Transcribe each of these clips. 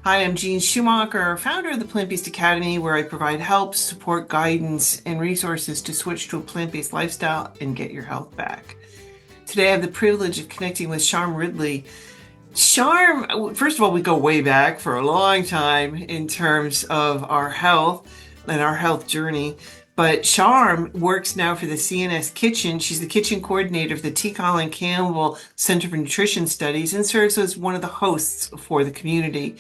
Hi, I'm Jean Schumacher, founder of the Plant-Based Academy, where I provide help, support, guidance, and resources to switch to a plant-based lifestyle and get your health back. Today, I have the privilege of connecting with Sharme Ridley. Sharme, first of all, we go way back for a long time in terms of our health and our health journey. But Sharme works now for the CNS Kitchen. She's the kitchen coordinator for the Colin Campbell Center for Nutrition Studies and serves as one of the hosts for the community.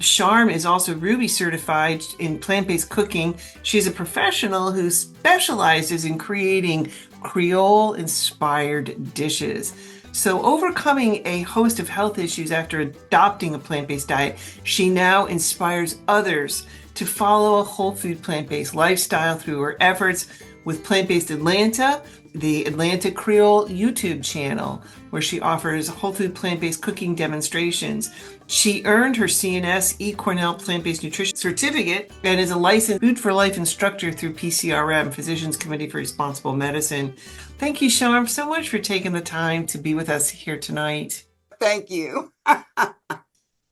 Sharme is also Rouxbe-certified in plant-based cooking. She's a professional who specializes in creating Creole-inspired dishes. So, overcoming a host of health issues after adopting a plant-based diet, she now inspires others to follow a whole food plant-based lifestyle through her efforts with Plant-Based Atlanta, the Atlanta Creole YouTube channel, where she offers whole food plant-based cooking demonstrations. She earned her CNS Cornell Plant-Based Nutrition Certificate and is a licensed Food for Life instructor through PCRM, Physicians Committee for Responsible Medicine. Thank you, Sharme, so much for taking the time to be with us here tonight. Thank you.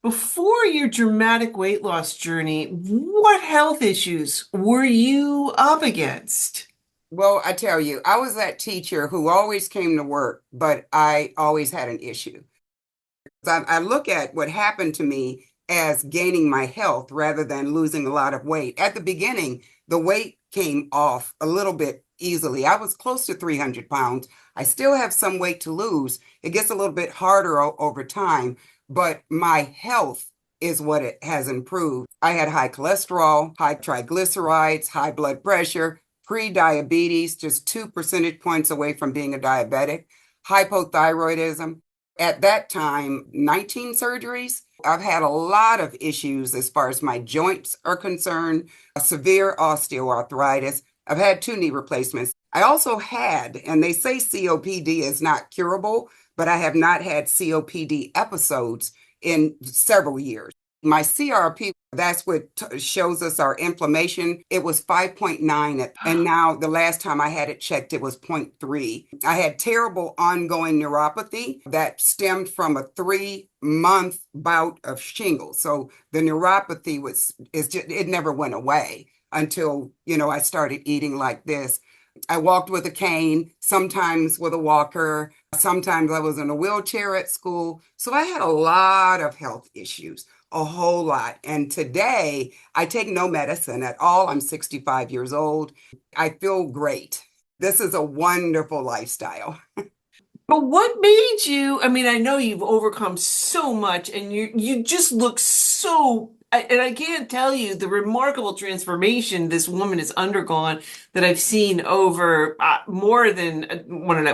Before your dramatic weight loss journey, what health issues were you up against? Well, I tell you, I was that teacher who always came to work, but I always had an issue. I look at what happened to me as gaining my health rather than losing a lot of weight. At the beginning, the weight came off a little bit easily. I was close to 300 pounds. I still have some weight to lose. It gets a little bit harder over time, but my health is what it has improved. I had high cholesterol, high triglycerides, high blood pressure, prediabetes, just 2 percentage points away from being a diabetic, hypothyroidism. At that time, 19 surgeries. I've had a lot of issues as far as my joints are concerned, severe osteoarthritis. I've had 2 knee replacements. I also had, and they say COPD is not curable, but I have not had COPD episodes in several years. My CRP, that's what shows us our inflammation. It was 5.9, and now the last time I had it checked, it was 0.3. I had terrible ongoing neuropathy that stemmed from a 3-month bout of shingles. So the neuropathy it never went away until, I started eating like this. I walked with a cane, sometimes with a walker. Sometimes I was in a wheelchair at school. So I had a lot of health issues, a whole lot. And today I take no medicine at all. I'm 65 years old. I feel great. This is a wonderful lifestyle. But what made you, I know you've overcome so much and you just look so, and I can't tell you the remarkable transformation this woman has undergone that I've seen over more than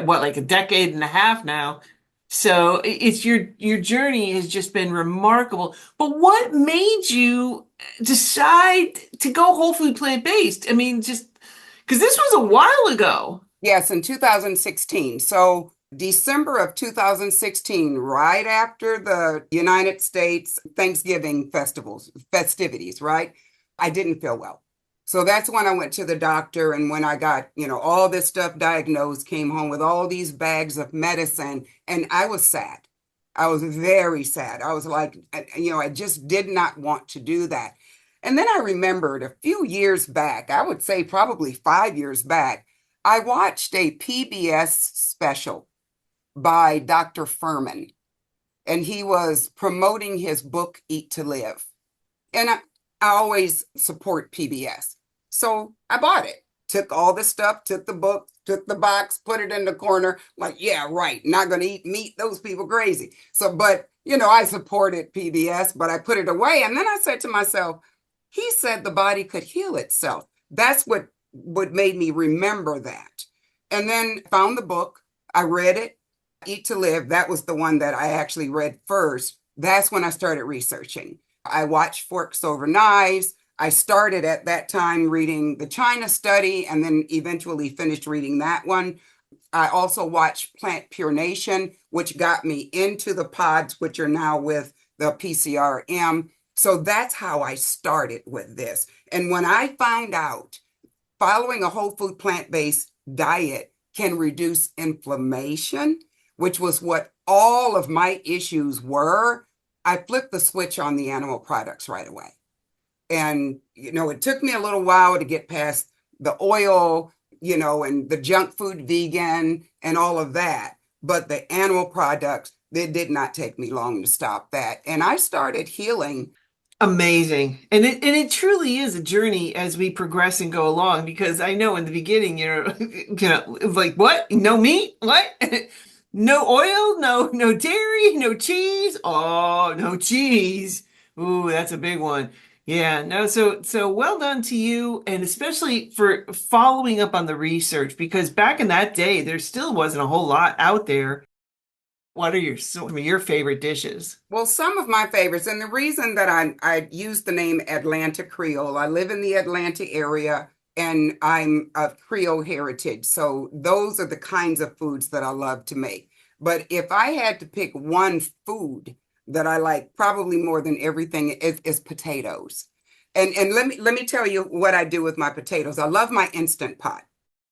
like a decade and a half now. So it's your journey has just been remarkable. But what made you decide to go whole food plant-based? Just because this was a while ago. Yes, in 2016. So December of 2016, right after the United States Thanksgiving festivities, right? I didn't feel well. So that's when I went to the doctor. And when I got, all this stuff diagnosed, came home with all these bags of medicine, and I was sad. I was very sad. I was like, I just did not want to do that. And then I remembered a few years back, I would say probably 5 years back, I watched a PBS special by Dr. Furman, and he was promoting his book, Eat to Live. And I always support PBS. So I bought it, took all the stuff, took the book, took the box, put it in the corner, like, yeah, right, not going to eat meat, those people crazy. So, but, I supported PBS, but I put it away. And then I said to myself, he said the body could heal itself. That's what made me remember that. And then found the book, I read it, Eat to Live. That was the one that I actually read first. That's when I started researching. I watched Forks Over Knives. I started at that time reading the China study and then eventually finished reading that one. I also watched PlantPure Nation, which got me into the pods, which are now with the PCRM. So that's how I started with this. And when I found out following a whole food plant-based diet can reduce inflammation, which was what all of my issues were, I flipped the switch on the animal products right away. And, it took me a little while to get past the oil, and the junk food vegan and all of that. But the animal products, it did not take me long to stop that. And I started healing. Amazing. And it truly is a journey as we progress and go along, because I know in the beginning, like, what? No meat? What? No oil? No dairy? No cheese? Oh, no cheese. Ooh, that's a big one. Yeah, no, so well done to you, and especially for following up on the research, because back in that day there still wasn't a whole lot out there. What are some of your favorite dishes? Well, some of my favorites, and the reason that I use the name Atlanta Creole, I live in the Atlanta area and I'm of Creole heritage. So those are the kinds of foods that I love to make. But if I had to pick one food that I like probably more than everything is potatoes. And let me tell you what I do with my potatoes. I love my Instant Pot.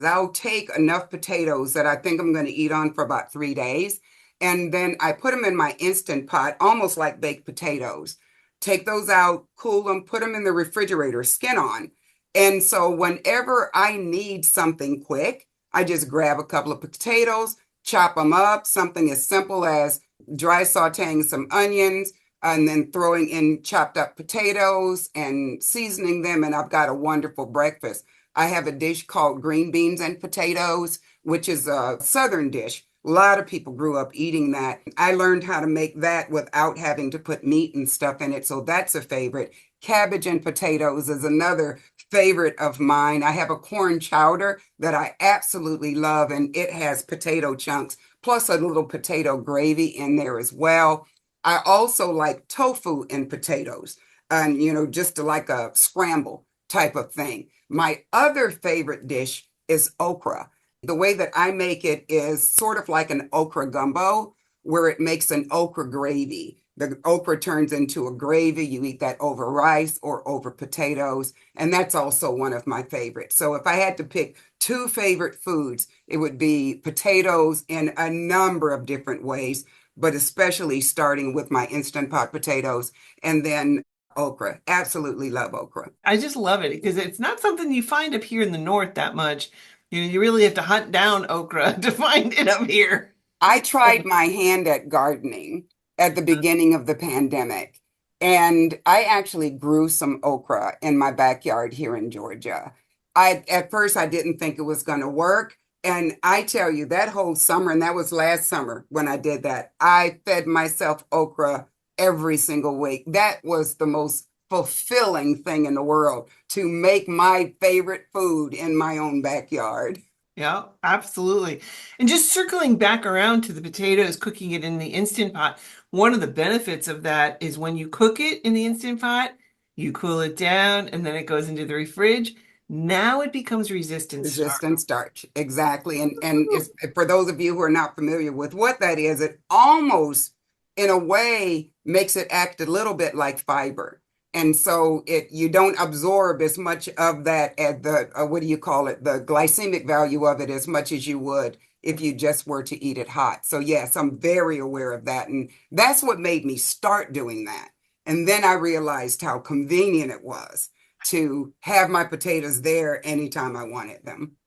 I'll take enough potatoes that I think I'm going to eat on for about 3 days. And then I put them in my Instant Pot, almost like baked potatoes. Take those out, cool them, put them in the refrigerator, skin on. And so whenever I need something quick, I just grab a couple of potatoes, chop them up, something as simple as dry sauteing some onions, and then throwing in chopped up potatoes and seasoning them, and I've got a wonderful breakfast. I have a dish called green beans and potatoes, which is a Southern dish. A lot of people grew up eating that. I learned how to make that without having to put meat and stuff in it, so that's a favorite. Cabbage and potatoes is another favorite of mine. I have a corn chowder that I absolutely love, and it has potato chunks, plus a little potato gravy in there as well. I also like tofu and potatoes, and just like a scramble type of thing. My other favorite dish is okra. The way that I make it is sort of like an okra gumbo, where it makes an okra gravy. The okra turns into a gravy. You eat that over rice or over potatoes, and that's also one of my favorites. So if I had to pick two favorite foods, it would be potatoes in a number of different ways, but especially starting with my Instant Pot potatoes and then okra. Absolutely love okra. I just love it because it's not something you find up here in the north that much. You really have to hunt down okra to find it up here. I tried my hand at gardening at the beginning of the pandemic, and I actually grew some okra in my backyard here in Georgia. At first I didn't think it was going to work, and I tell you that whole summer, and that was last summer when I did that, I fed myself okra every single week. That was the most fulfilling thing in the world, to make my favorite food in my own backyard. Yeah, absolutely. And just circling back around to the potatoes, cooking it in the Instant Pot, one of the benefits of that is when you cook it in the Instant Pot, you cool it down and then it goes into the fridge. Now it becomes resistant starch. Resistant starch, exactly. And if, for those of you who are not familiar with what that is, it almost, in a way, makes it act a little bit like fiber. And so you don't absorb as much of that at the what do you call it, the glycemic value of it, as much as you would if you just were to eat it hot. So yes, I'm very aware of that, and that's what made me start doing that. And then I realized how convenient it was to have my potatoes there anytime I wanted them.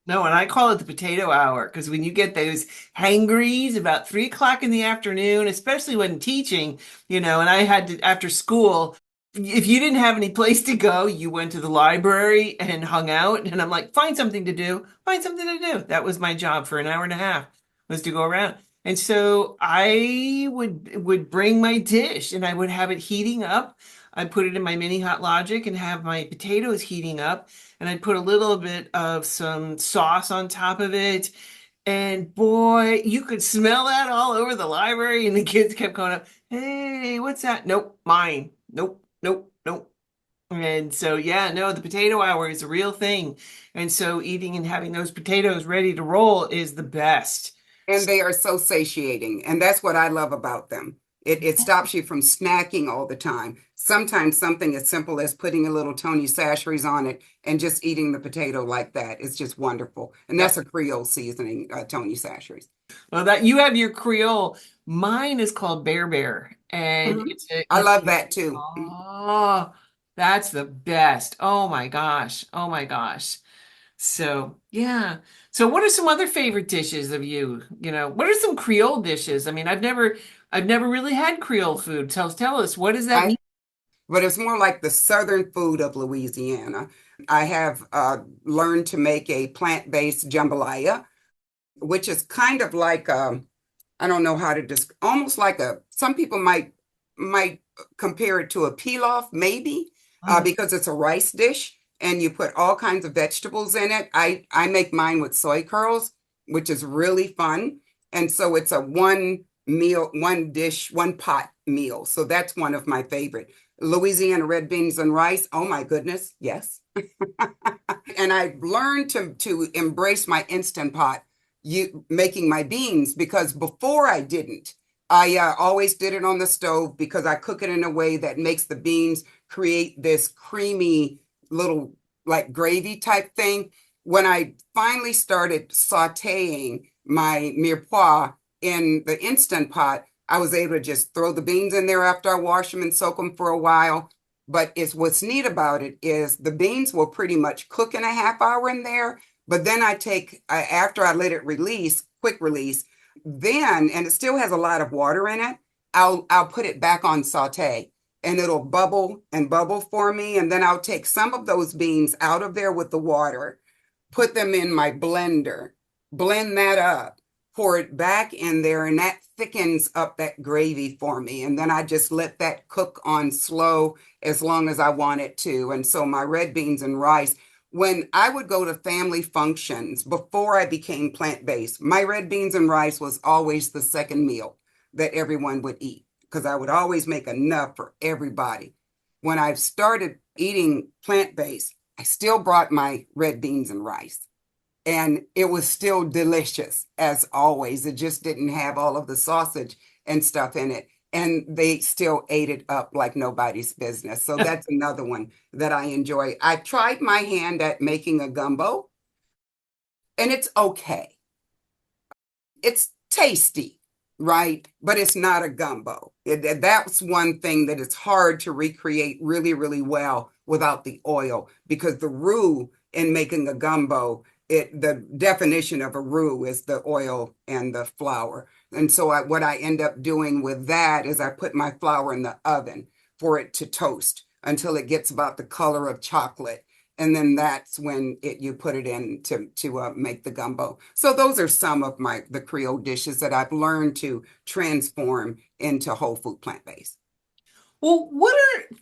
No, and I call it the potato hour because when you get those hangries about 3 o'clock in the afternoon, especially when teaching, and I had to, after school, if you didn't have any place to go, you went to the library and hung out. And I'm like, find something to do, find something to do. That was my job for an hour and a half, was to go around. And so I would bring my dish and I would have it heating up. I'd put it in my mini hot logic and have my potatoes heating up. And I'd put a little bit of some sauce on top of it. And boy, you could smell that all over the library. And the kids kept going up, hey, what's that? Nope, mine. Nope, nope, nope. And so, yeah, no, the potato hour is a real thing. And so eating and having those potatoes ready to roll is the best. And they are so satiating. And that's what I love about them. It stops you from snacking all the time. Sometimes something as simple as putting a little Tony Chachere's on it and just eating the potato like that is just wonderful. And that's a Creole seasoning, Tony Chachere's. Well, that you have your Creole. Mine is called Bear Bear, and Mhm. it's a I it's love that too. oh, that's the best. Oh my gosh. Oh my gosh. So, yeah. So what are some other favorite dishes of you? You know, what are some Creole dishes? I mean, I've never really had Creole food. Tell us, what does that I mean? but it's more like the southern food of Louisiana. I have learned to make a plant-based jambalaya, which is kind of like I don't know how to almost like some people might compare it to a pilaf, maybe, Mm. because it's a rice dish and you put all kinds of vegetables in it. I make mine with soy curls, which is really fun. And so it's a one meal, one dish, one pot meal. So that's one of my favorite. Louisiana red beans and rice. Oh my goodness, yes. And I've learned to embrace my Instant Pot, you making my beans, because before I didn't. I always did it on the stove because I cook it in a way that makes the beans create this creamy little like gravy type thing. When I finally started sautéing my mirepoix in the Instant Pot, I was able to just throw the beans in there after I wash them and soak them for a while. But it's what's neat about it is the beans will pretty much cook in a half hour in there. But then after I let it release, quick release, then, and it still has a lot of water in it, I'll put it back on saute and it'll bubble and bubble for me. And then I'll take some of those beans out of there with the water, put them in my blender, blend that up, pour it back in there, and that thickens up that gravy for me. And then I just let that cook on slow as long as I want it to. And so my red beans and rice, when I would go to family functions before I became plant-based, my red beans and rice was always the second meal that everyone would eat because I would always make enough for everybody. When I started eating plant-based, I still brought my red beans and rice. And it was still delicious as always. It just didn't have all of the sausage and stuff in it. And they still ate it up like nobody's business. So that's another one that I enjoy. I tried my hand at making a gumbo, and it's okay. It's tasty, right? But it's not a gumbo. That's one thing that is hard to recreate really, really well without the oil, because the roux in making a gumbo, the definition of a roux is the oil and the flour. And so what I end up doing with that is I put my flour in the oven for it to toast until it gets about the color of chocolate, and then that's when you put it in to make the gumbo. So those are some of the Creole dishes that I've learned to transform into whole food plant-based. Well, what are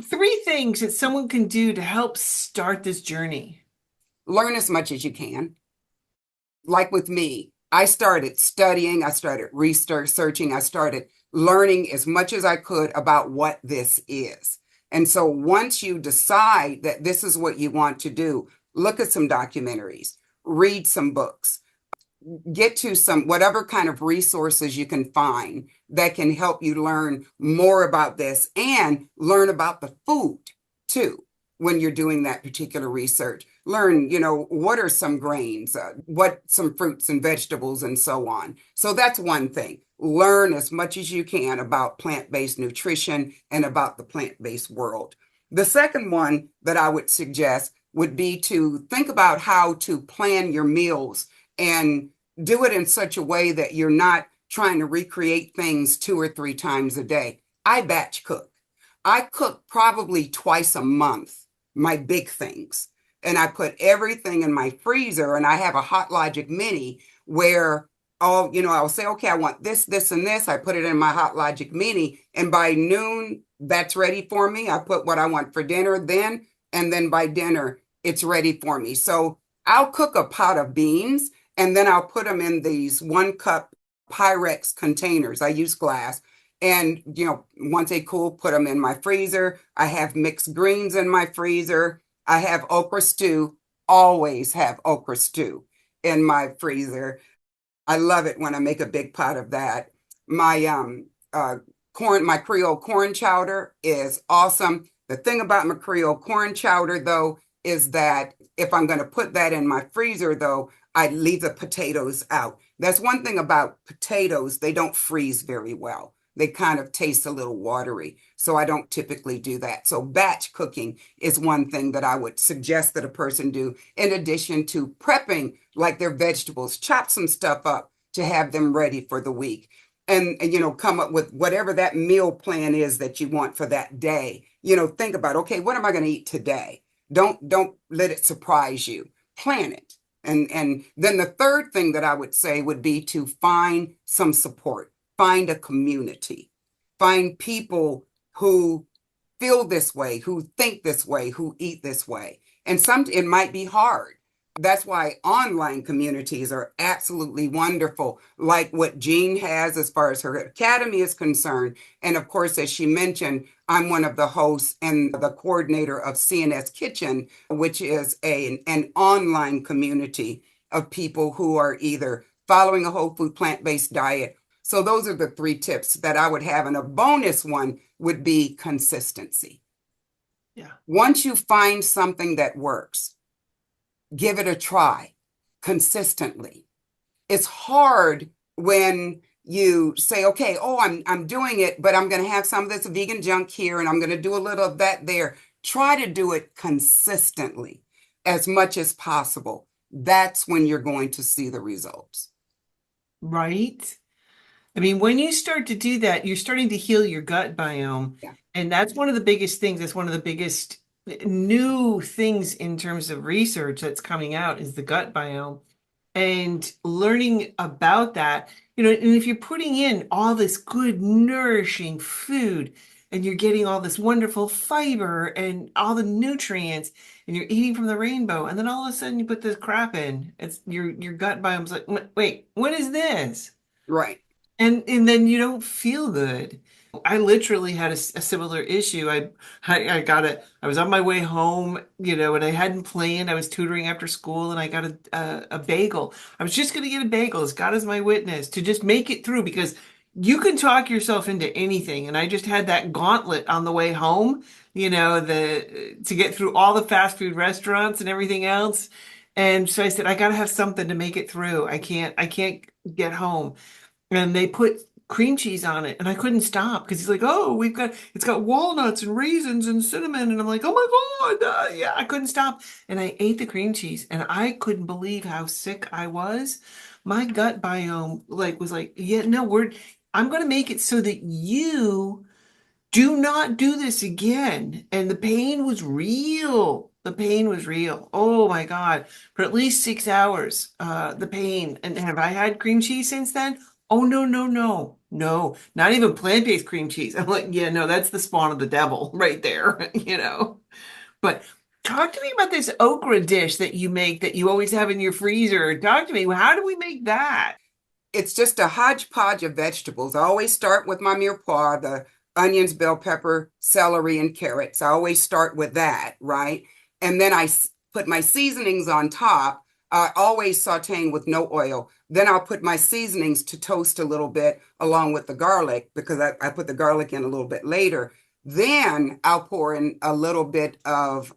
three things that someone can do to help start this journey? Learn as much as you can. Like with me, I started studying, I started researching, I started learning as much as I could about what this is. And so once you decide that this is what you want to do, look at some documentaries, read some books, get to some whatever kind of resources you can find that can help you learn more about this and learn about the food too when you're doing that particular research. Learn, what are some grains, what some fruits and vegetables and so on. So that's one thing. Learn as much as you can about plant-based nutrition and about the plant-based world. The second one that I would suggest would be to think about how to plan your meals and do it in such a way that you're not trying to recreate things 2 or 3 times a day. I batch cook. I cook probably twice a month, my big things. And I put everything in my freezer, and I have a Hot Logic Mini where I'll say, okay, I want this, this, and this. I put it in my Hot Logic Mini, and by noon, that's ready for me. I put what I want for dinner then, and then by dinner, it's ready for me. So I'll cook a pot of beans, and then I'll put them in these 1 cup Pyrex containers. I use glass. And, once they cool, put them in my freezer. I have mixed greens in my freezer. I have okra stew, always have okra stew in my freezer. I love it when I make a big pot of that. My my Creole corn chowder is awesome. The thing about my Creole corn chowder, though, is that if I'm going to put that in my freezer, though, I leave the potatoes out That's one thing about potatoes. They don't freeze very well. They kind of taste a little watery. So I don't typically do that. So batch cooking is one thing that I would suggest that a person do in addition to prepping like their vegetables, chop some stuff up to have them ready for the week. And come up with whatever that meal plan is that you want for that day. Think about, okay, what am I going to eat today? Don't let it surprise you. Plan it. And then the third thing that I would say would be to find some support, find a community, find people who feel this way, who think this way, who eat this way. And it might be hard. That's why online communities are absolutely wonderful, like what Jean has as far as her academy is concerned. And of course, as she mentioned, I'm one of the hosts and the coordinator of CNS Kitchen, which is an online community of people who are either following a whole food plant-based diet. So those are the three tips that I would have. And a bonus one would be consistency. Yeah. Once you find something that works, give it a try consistently. It's hard when you say, okay, oh, I'm doing it, but I'm going to have some of this vegan junk here and I'm going to do a little of that there. Try to do it consistently as much as possible. That's when you're going to see the results. Right? I mean, when you start to do that, you're starting to heal your gut biome. Yeah. And that's one of the biggest things. That's one of the biggest new things in terms of research that's coming out is the gut biome. And learning about that, and if you're putting in all this good, nourishing food and you're getting all this wonderful fiber and all the nutrients and you're eating from the rainbow, and then all of a sudden you put this crap in, it's your gut biome's like, wait, what is this? Right. And then you don't feel good. I literally had a similar issue. I got I was on my way home, and I hadn't planned. I was tutoring after school, and I got a bagel. I was just going to get a bagel, as God is my witness, to just make it through because you can talk yourself into anything. And I just had that gauntlet on the way home, to get through all the fast food restaurants and everything else. And so I said, I got to have something to make it through. I can't get home. And they put cream cheese on it, and I couldn't stop because he's like, "Oh, it's got walnuts and raisins and cinnamon," and I'm like, "Oh my God, yeah!" I couldn't stop, and I ate the cream cheese, and I couldn't believe how sick I was. My gut biome was like, "Yeah, no, I'm going to make it so that you do not do this again." And the pain was real. The pain was real. Oh my God. For at least 6 hours, the pain. And have I had cream cheese since then? Oh, no, no, no. No, not even plant-based cream cheese. I'm like, yeah, no, that's the spawn of the devil right there. But talk to me about this okra dish that you make that you always have in your freezer. Talk to me. How do we make that? It's just a hodgepodge of vegetables. I always start with my mirepoix, the onions, bell pepper, celery, and carrots. I always start with that, right? And then put my seasonings on top, always sauteing with no oil. Then I'll put my seasonings to toast a little bit along with the garlic because I put the garlic in a little bit later. Then I'll pour in a little bit of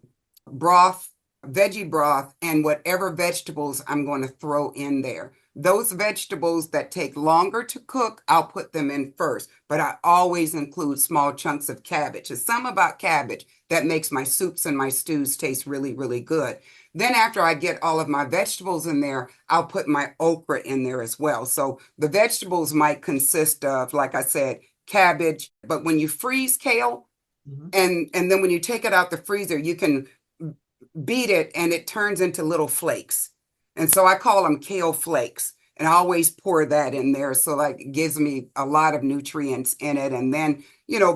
broth, veggie broth, and whatever vegetables I'm going to throw in there. Those vegetables that take longer to cook, I'll put them in first, but I always include small chunks of cabbage. There's something about cabbage that makes my soups and my stews taste really, really good. Then after I get all of my vegetables in there, I'll put my okra in there as well. So the vegetables might consist of, like I said, cabbage, but when you freeze kale, Mhm. and then when you take it out the freezer, you can beat it and it turns into little flakes. And so I call them kale flakes. And I always pour that in there. So like it gives me a lot of nutrients in it. And then,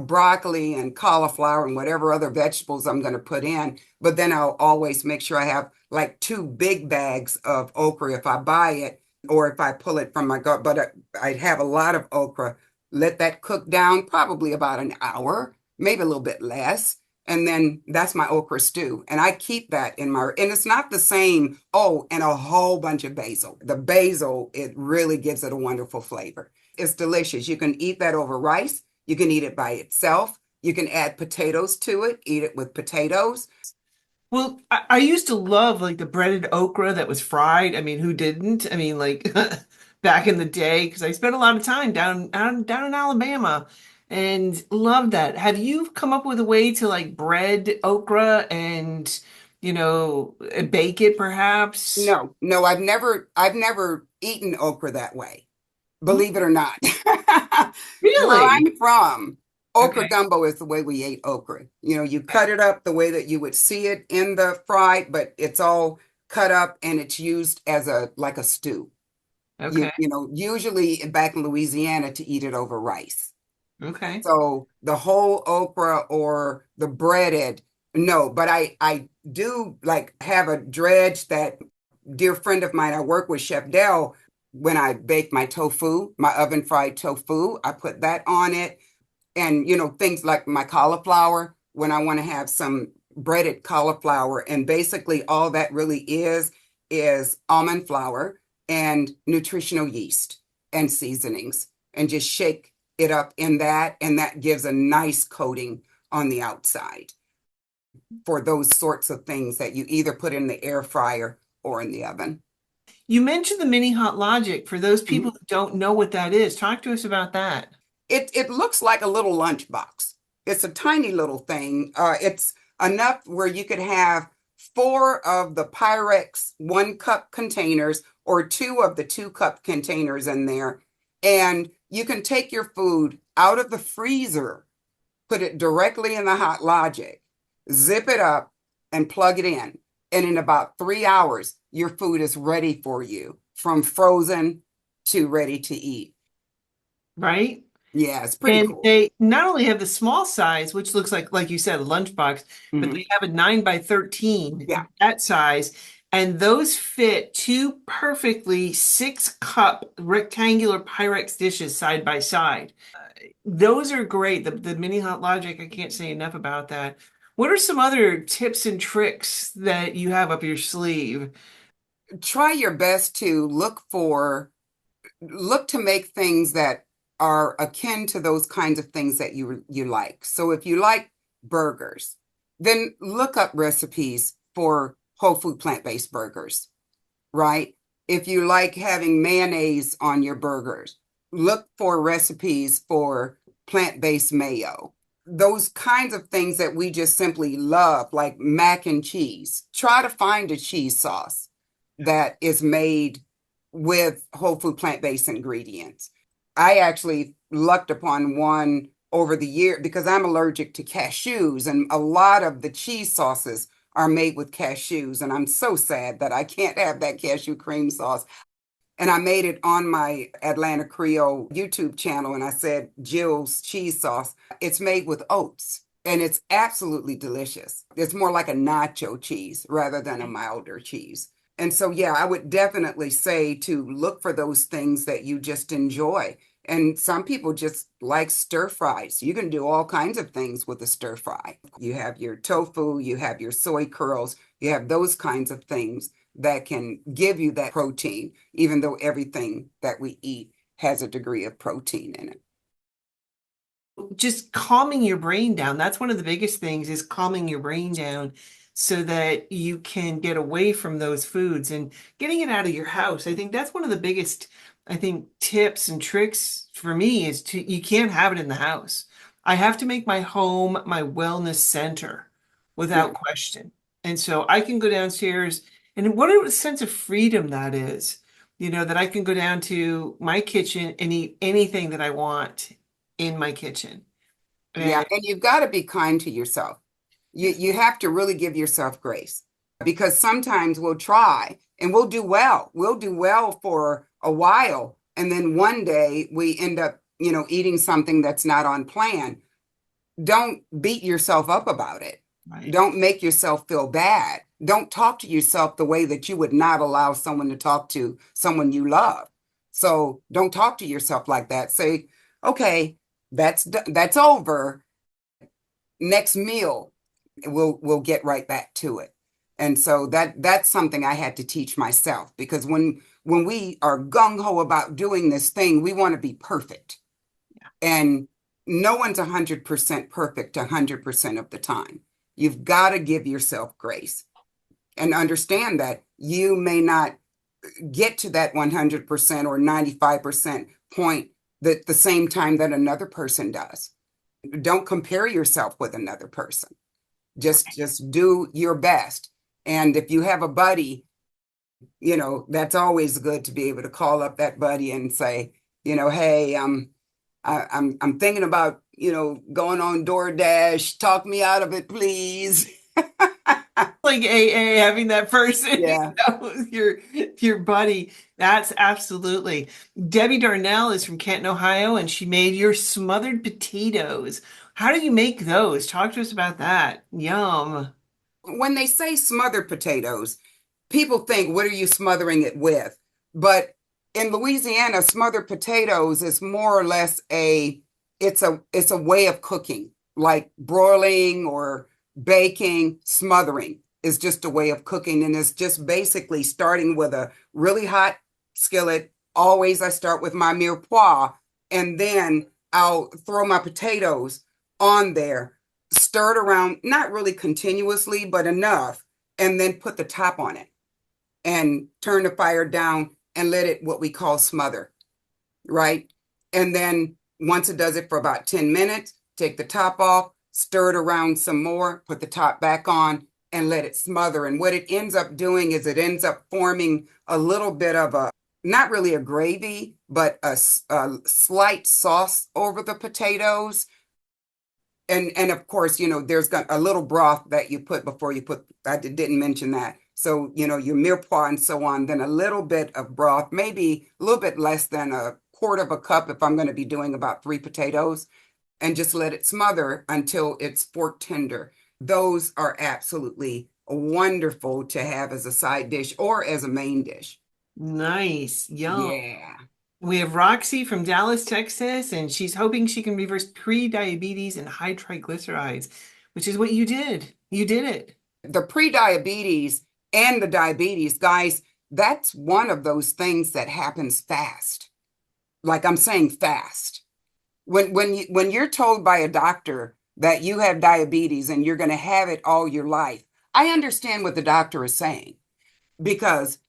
broccoli and cauliflower and whatever other vegetables I'm going to put in. But then I'll always make sure I have like 2 big bags of okra if I buy it or if I pull it from my garden. But I'd have a lot of okra. Let that cook down probably about an hour, maybe a little bit less. And then that's my okra stew. And I keep that and it's not the same, and a whole bunch of basil. The basil, it really gives it a wonderful flavor. It's delicious. You can eat that over rice. You can eat it by itself. You can add potatoes to it, eat it with potatoes. Well, I used to love like the breaded okra that was fried. I mean, who didn't? I mean, like, back in the day because I spent a lot of time down in Alabama and love that. Have you come up with a way to like bread okra and bake it perhaps? No, no, I've never eaten okra that way, Mm, believe it or not. Where really? I'm from, okra Okay. gumbo is the way we ate okra. You cut it up the way that you would see it in the fry, but it's all cut up and it's used as a like a stew. Okay. Usually back in Louisiana to eat it over rice. Okay. So the whole okra or the breaded, no, but I do like have a dredge that dear friend of mine, I work with Chef Dell when I bake my tofu, my oven fried tofu, I put that on it. And things like my cauliflower, when I want to have some breaded cauliflower, and basically all that really is almond flour and nutritional yeast and seasonings, and just shake it up in that, and that gives a nice coating on the outside for those sorts of things that you either put in the air fryer or in the oven. You mentioned the mini hot logic. For those people Mhm. who don't know what that is, talk to us about that. It looks like a little lunchbox. It's a tiny little thing. It's enough where you could have four of the Pyrex 1 cup containers or two of the 2 cup containers in there. And you can take your food out of the freezer, put it directly in the Hot Logic, zip it up, and plug it in. And in about 3 hours, your food is ready for you from frozen to ready to eat. Right? Yeah, it's pretty And cool. they not only have the small size, which looks like you said, a lunchbox, but Mhm. they have a 9 by 13, Yeah. that size. And those fit two perfectly 6 cup rectangular Pyrex dishes side by side. Those are great. The mini hot logic, I can't say enough about that. What are some other tips and tricks that you have up your sleeve? Try your best to look to make things that are akin to those kinds of things that you like. So if you like burgers, then look up recipes for whole food plant-based burgers, right? If you like having mayonnaise on your burgers, look for recipes for plant-based mayo. Those kinds of things that we just simply love, like mac and cheese. Try to find a cheese sauce that is made with whole food plant-based ingredients. I actually lucked upon one over the year because I'm allergic to cashews, and a lot of the cheese sauces are made with cashews. And I'm so sad that I can't have that cashew cream sauce. And I made it on my Atlanta Creole YouTube channel, and I said, Jill's cheese sauce. It's made with oats, and it's absolutely delicious. It's more like a nacho cheese rather than a milder cheese. And so, yeah, I would definitely say to look for those things that you just enjoy. And some people just like stir fries. You can do all kinds of things with a stir fry. You have your tofu, you have your soy curls, you have those kinds of things that can give you that protein, even though everything that we eat has a degree of protein in it. Just calming your brain down. That's one of the biggest things is calming your brain down so that you can get away from those foods and getting it out of your house. I think that's one of the biggest, I think, tips and tricks for me is you can't have it in the house. I have to make my home my wellness center Yeah, without question. And so I can go downstairs and what a sense of freedom that is, that I can go down to my kitchen and eat anything that I want in my kitchen. yeah, And and you've got to be kind to yourself. You have to really give yourself grace because sometimes we'll try and we'll do well. We'll do well for a while, and then one day we end up, eating something that's not on plan. Don't beat yourself up about it. right. Don't make yourself feel bad. Don't talk to yourself the way that you would not allow someone to talk to someone you love. So don't talk to yourself like that. Say, okay, that's over. Next meal, we'll get right back to it. And so that's something I had to teach myself because when we are gung ho about doing this thing, we want to be perfect. And no one's 100% perfect 100% of the time. You've got to give yourself grace and understand that you may not get to that 100% or 95% point the same time that another person does. Don't compare yourself with another person. Just do your best. And if you have a buddy, that's always good to be able to call up that buddy and say, hey, I'm thinking about, going on DoorDash. Talk me out of it, please. Like AA, having that person, Yeah. your buddy. That's absolutely. Debbie Darnell is from Canton, Ohio, and she made your smothered potatoes. How do you make those? Talk to us about that. Yum. When they say smothered potatoes, people think, what are you smothering it with? But in Louisiana, smothered potatoes is more or less it's a way of cooking, like broiling or baking. Smothering is just a way of cooking, and it's just basically starting with a really hot skillet. Always I start with my mirepoix, and then I'll throw my potatoes on there, stir it around, not really continuously, but enough, and then put the top on it and turn the fire down and let it, what we call, smother, right? And then once it does it for about 10 minutes, take the top off, stir it around some more, put the top back on, and let it smother. And what it ends up doing is it ends up forming a little bit of not really a gravy, but a slight sauce over the potatoes. And of course, there's got a little broth that you put before you put, I didn't mention that. So, your mirepoix and so on, then a little bit of broth, maybe a little bit less than a quarter of a cup if I'm going to be doing about 3 potatoes, and just let it smother until it's fork tender. Those are absolutely wonderful to have as a side dish or as a main dish. Nice. Yum. Yeah. We have Roxy from Dallas, Texas, and she's hoping she can reverse pre-diabetes and high triglycerides, which is what you did. You did it. The pre-diabetes and the diabetes, guys, that's one of those things that happens fast. Like I'm saying, fast. When you're told by a doctor that you have diabetes and you're going to have it all your life, I understand what the doctor is saying, because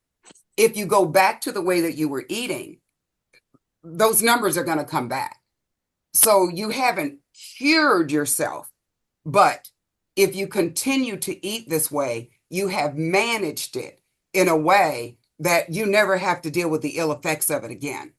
if you go back to the way that you were eating, those numbers are going to come back. So you haven't cured yourself, but if you continue to eat this way, you have managed it in a way that you never have to deal with the ill effects of it again.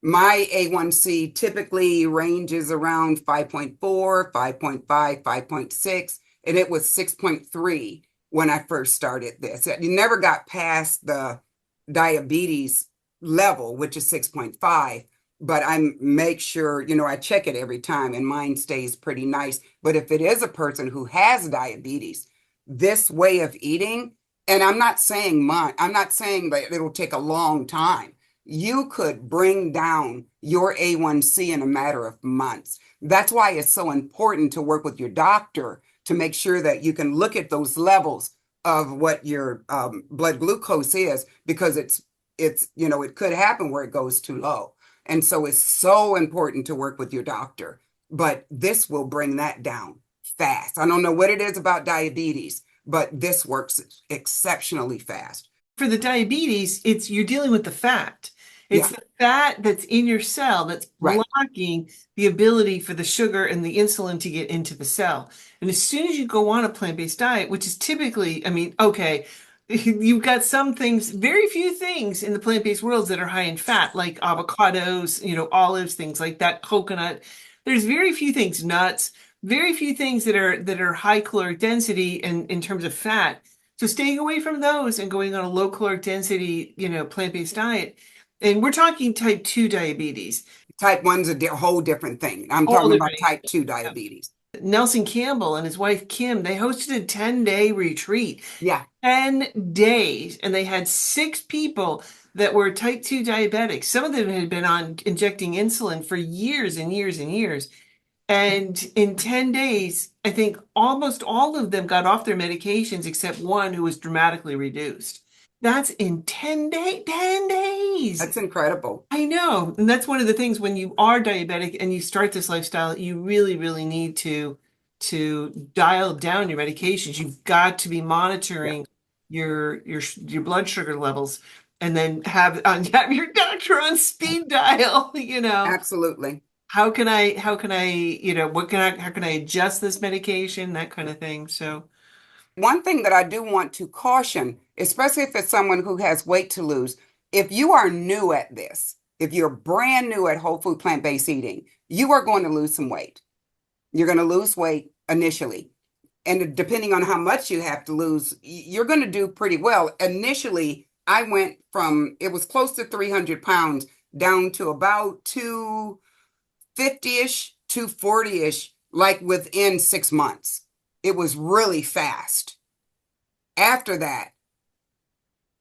My A1C typically ranges around 5.4, 5.5, 5.6, and it was 6.3 when I first started this. You never got past the diabetes level, which is 6.5, but I make sure, I check it every time, and mine stays pretty nice. But if it is a person who has diabetes, this way of eating, and I'm not saying that it'll take a long time. You could bring down your A1C in a matter of months. That's why it's so important to work with your doctor to make sure that you can look at those levels of what your blood glucose is, because it could happen where it goes too low. And so it's so important to work with your doctor, but this will bring that down fast. I don't know what it is about diabetes, but this works exceptionally fast. For the diabetes, you're dealing with the fat. It's Yeah. the fat that's in your cell that's Right. blocking the ability for the sugar and the insulin to get into the cell. And as soon as you go on a plant-based diet, which is typically, okay, you've got some things, very few things in the plant-based worlds that are high in fat, like avocados, olives, things like that, coconut. There's very few things, nuts, very few things that are high caloric density in terms of fat. So staying away from those and going on a low caloric density, plant-based diet. And we're talking type 2 diabetes. Type 1's a whole different thing. I'm All talking about different. type 2 diabetes. Nelson Campbell and his wife Kim, they hosted a 10-day retreat. Yeah. 10 days. And they had 6 people that were type 2 diabetics. Some of them had been on injecting insulin for years and years and years. And in 10 days, I think almost all of them got off their medications except one who was dramatically reduced. That's in 10 days. That's incredible. I know. And that's one of the things when you are diabetic and you start this lifestyle, you really, really need to dial down your medications. You've got to be monitoring your blood sugar levels. and then have your doctor on speed dial, you know. Absolutely. How can I, you know, how can I adjust this medication, that kind of thing. So, One thing that I do want to caution, especially if it's someone who has weight to lose, if you are new at this, if you're brand new at whole food plant-based eating, you are going to lose some weight. You're going to lose weight initially. And depending on how much you have to lose, you're going to do pretty well. Initially, I went from, it was close to 300 pounds down to about 250-ish, 240-ish, like within 6 months. It was really fast. After that,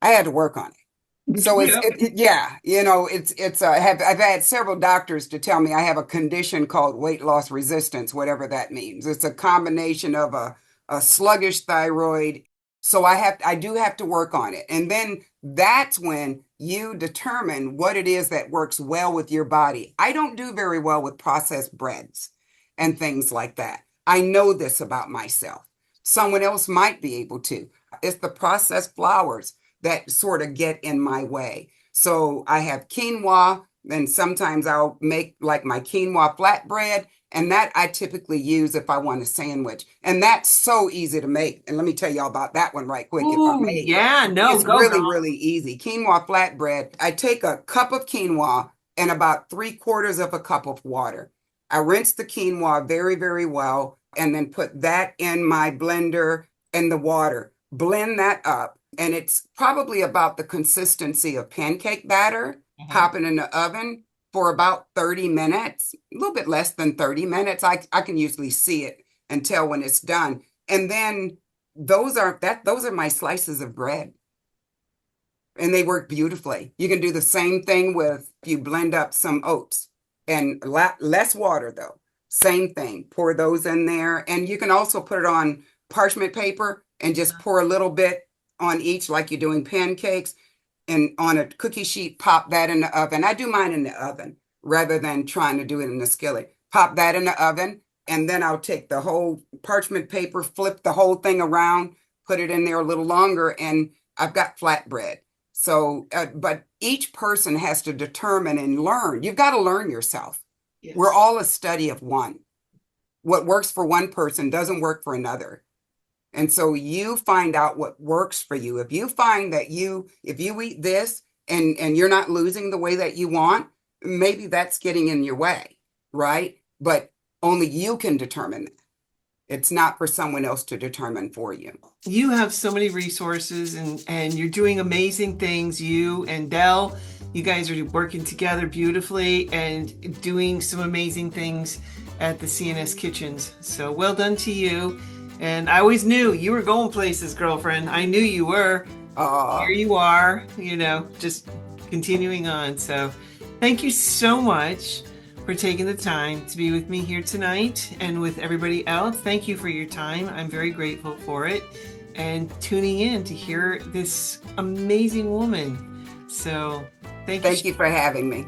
I had to work on it. So yeah, you know, I've had several doctors to tell me I have a condition called weight loss resistance, whatever that means. It's a combination of a sluggish thyroid. So I do have to work on it. And then that's when you determine what it is that works well with your body. I don't do very well with processed breads and things like that. I know this about myself. Someone else might be able to. It's the processed flours that sort of get in my way. So I have quinoa, and sometimes I'll make like my quinoa flatbread, and that I typically use if I want a sandwich. And that's so easy to make. And let me tell y'all about that one right quick, if I ooh, may. yeah, no, It's go, really, girl. really easy. Quinoa flatbread, I take a cup of quinoa and about 3/4 of a cup of water. I rinse the quinoa very, very well, and then put that in my blender and the water. Blend that up, and it's probably about the consistency of pancake batter. Pop it in the oven for about 30 minutes, a little bit less than 30 minutes. I can usually see it and tell when it's done. And then those are my slices of bread. And they work beautifully. You can do the same thing with, if you blend up some oats and less water though. Same thing. Pour those in there. And you can also put it on parchment paper and just pour a little bit on each, like you're doing pancakes. And on a cookie sheet, pop that in the oven. I do mine in the oven rather than trying to do it in the skillet. Pop that in the oven, and then I'll take the whole parchment paper, flip the whole thing around, put it in there a little longer, and I've got flatbread. So, but each person has to determine and learn. You've got to learn yourself. Yes. We're all a study of one. What works for one person doesn't work for another. And so you find out what works for you. If you find that if you eat this and you're not losing the way that you want, maybe that's getting in your way, right? But only you can determine that. It's not for someone else to determine for you. You have so many resources, and you're doing amazing things. You and Dell, you guys are working together beautifully and doing some amazing things at the CNS Kitchens. So well done to you. And I always knew you were going places, girlfriend. I knew you were. Here you are, you know, just continuing on. So thank you so much for taking the time to be with me here tonight and with everybody else. Thank you for your time. I'm very grateful for it, and tuning in to hear this amazing woman. So thank you. Thank you for having me.